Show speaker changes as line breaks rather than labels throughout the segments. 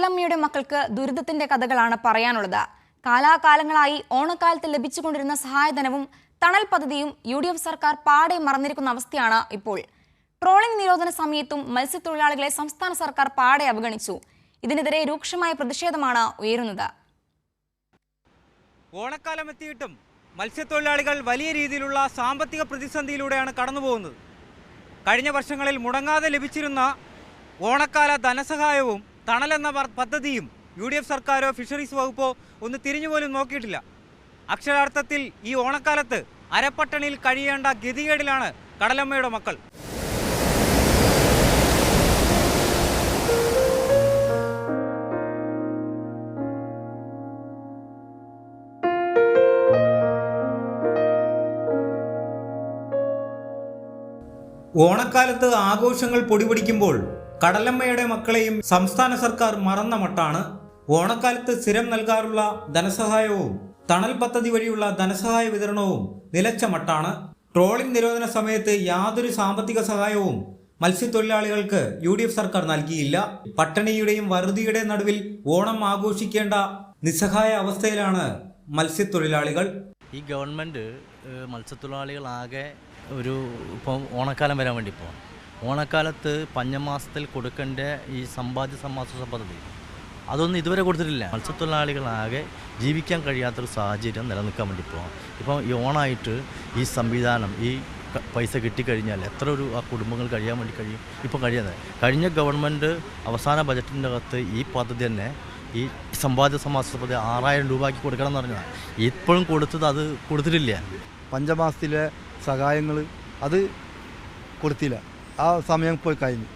കടലമ്മയുടെ മക്കൾക്ക് ദുരിതത്തിന്റെ കഥകളാണ് പറയാനുള്ളത്. കാലാകാലങ്ങളായി ഓണക്കാലത്ത് ലഭിച്ചുകൊണ്ടിരുന്ന സഹായധനവും തണൽ പദ്ധതിയും UDF സർക്കാർ പാടെ മറന്നിരിക്കുന്ന അവസ്ഥയാണ് ഇപ്പോൾ. ട്രോളിംഗ് നിരോധന സമയത്തും മത്സ്യത്തൊഴിലാളികളെ സംസ്ഥാന സർക്കാർ പാടെ അവഗണിച്ചു. ഇതിനെതിരെ രൂക്ഷമായ പ്രതിഷേധമാണ് ഉയരുന്നത്.
ഓണക്കാലം എത്തിയിട്ടും മത്സ്യത്തൊഴിലാളികൾ വലിയ രീതിയിലുള്ള സാമ്പത്തിക പ്രതിസന്ധിയിലൂടെയാണ് കടന്നുപോകുന്നത്. കഴിഞ്ഞ വർഷങ്ങളിൽ മുടങ്ങാതെ ലഭിച്ചിരുന്ന ഓണക്കാല ധനസഹായവും തണലെന്ന പദ്ധതിയും UDF സർക്കാരോ ഫിഷറീസ് വകുപ്പോ ഒന്ന് തിരിഞ്ഞുപോലും നോക്കിയിട്ടില്ല. അക്ഷരാർത്ഥത്തിൽ ഈ ഓണക്കാലത്ത് അരപ്പട്ടണിയിൽ കഴിയേണ്ട ഗതികേടിലാണ് കടലമ്മയുടെ മക്കൾ. ഓണക്കാലത്ത് ആഘോഷങ്ങൾ പൊടിപിടിക്കുമ്പോൾ കടലമ്മയുടെ മക്കളെയും സംസ്ഥാന സർക്കാർ മറന്ന മട്ടാണ്. ഓണക്കാലത്ത് സ്ഥിരം നൽകാറുള്ള ധനസഹായവും തണൽ പദ്ധതി വഴിയുള്ള ധനസഹായ വിതരണവും നിലച്ച മട്ടാണ്. ട്രോളിംഗ് നിരോധന സമയത്ത് യാതൊരു സാമ്പത്തിക സഹായവും മത്സ്യത്തൊഴിലാളികൾക്ക് UDF സർക്കാർ നൽകിയില്ല. പട്ടിണിയുടെയും വറുതിയുടെയും നടുവിൽ ഓണം ആഘോഷിക്കേണ്ട നിസ്സഹായ അവസ്ഥയിലാണ് മത്സ്യത്തൊഴിലാളികൾ.
ഈ ഗവൺമെൻറ് മത്സ്യത്തൊഴിലാളികളാകെ ഇപ്പം ഓണക്കാലം വരാൻ വേണ്ടി ഇപ്പോൾ ഓണക്കാലത്ത് പഞ്ഞമാസത്തിൽ കൊടുക്കേണ്ട ഈ സമ്പാദ്യ സമാശ്വാസ പദ്ധതി അതൊന്നും ഇതുവരെ കൊടുത്തിട്ടില്ല. മത്സ്യത്തൊഴിലാളികളാകെ ജീവിക്കാൻ കഴിയാത്തൊരു സാഹചര്യം നിലനിൽക്കാൻ വേണ്ടി പോകാം. ഇപ്പം ഈ ഓണായിട്ട് ഈ സംവിധാനം ഈ പൈസ കിട്ടിക്കഴിഞ്ഞാൽ എത്ര ആ കുടുംബങ്ങൾ കഴിയാൻ വേണ്ടി കഴിയും? ഇപ്പം കഴിയുന്നത് കഴിഞ്ഞ ഗവൺമെൻറ് അവസാന ബജറ്റിൻ്റെ അകത്ത് ഈ പദ്ധതി തന്നെ ഈ സമ്പാദ്യ സമാശ്വാസ പദ്ധതി 6000 രൂപയ്ക്ക് കൊടുക്കണം എന്ന് പറഞ്ഞാൽ ഇപ്പോഴും അത് കൊടുത്തിട്ടില്ല.
പഞ്ചമാസത്തിലെ സഹായങ്ങൾ അത് കൊടുത്തില്ല. ആ സമയം പോയി കഴിഞ്ഞു.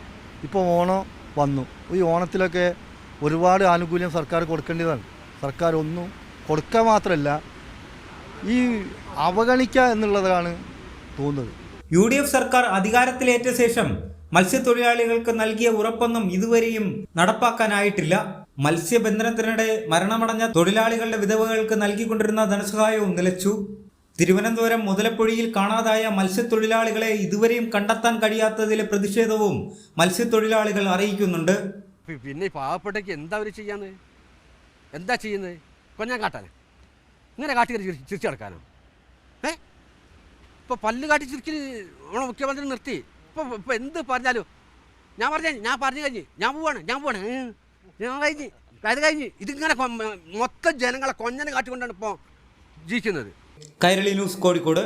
ഇപ്പോൾ ഓണം വന്നു. ഈ ഓണത്തിലൊക്കെ ഒരുപാട് ആനുകൂല്യം സർക്കാർ കൊടുക്കേണ്ടതാണ്. സർക്കാർ ഒന്നും കൊടുക്കുക മാത്രമല്ല ഈ അവഗണിക്കുക എന്നുള്ളതാണ് തോന്നുന്നത്.
UDF സർക്കാർ അധികാരത്തിലേറ്റ ശേഷം മത്സ്യത്തൊഴിലാളികൾക്ക് നൽകിയ ഉറപ്പൊന്നും ഇതുവരെയും നടപ്പാക്കാനായിട്ടില്ല. മത്സ്യബന്ധനത്തിനിടെ മരണമടഞ്ഞ തൊഴിലാളികളുടെ വിധവകൾക്ക് നൽകിക്കൊണ്ടിരുന്ന ധനസഹായവും നിലച്ചു. തിരുവനന്തപുരം മുതലപ്പൊഴിയിൽ കാണാതായ മത്സ്യത്തൊഴിലാളികളെ ഇതുവരെയും കണ്ടെത്താൻ കഴിയാത്തതിലെ പ്രതിഷേധവും മത്സ്യത്തൊഴിലാളികൾ അറിയിക്കുന്നുണ്ട്.
പിന്നെ പാവപ്പെട്ടയ്ക്ക് എന്താ അവർ ചെയ്യാന്ന്? എന്താ ചെയ്യുന്നത്? കൊഞ്ഞാൻ കാട്ടാൻ ഇങ്ങനെ കാട്ടി ചിരിച്ചു കിടക്കാനോ? ഇപ്പോൾ പല്ല് കാട്ടി ചിരിക്കൽ നമ്മളെ മുഖ്യമന്ത്രി നിർത്തി. ഇപ്പോൾ എന്ത് പറഞ്ഞാലും ഞാൻ പറഞ്ഞു കഴിഞ്ഞ് ഞാൻ പോവാണ് അത് കഴിഞ്ഞ് ഇതിങ്ങനെ മൊത്തം ജനങ്ങളെ കൊഞ്ഞനെ കാട്ടിക്കൊണ്ടാണ് ഇപ്പോൾ ജീവിക്കുന്നത്.
കൈരളി ന്യൂസ്, കോഴിക്കോട്.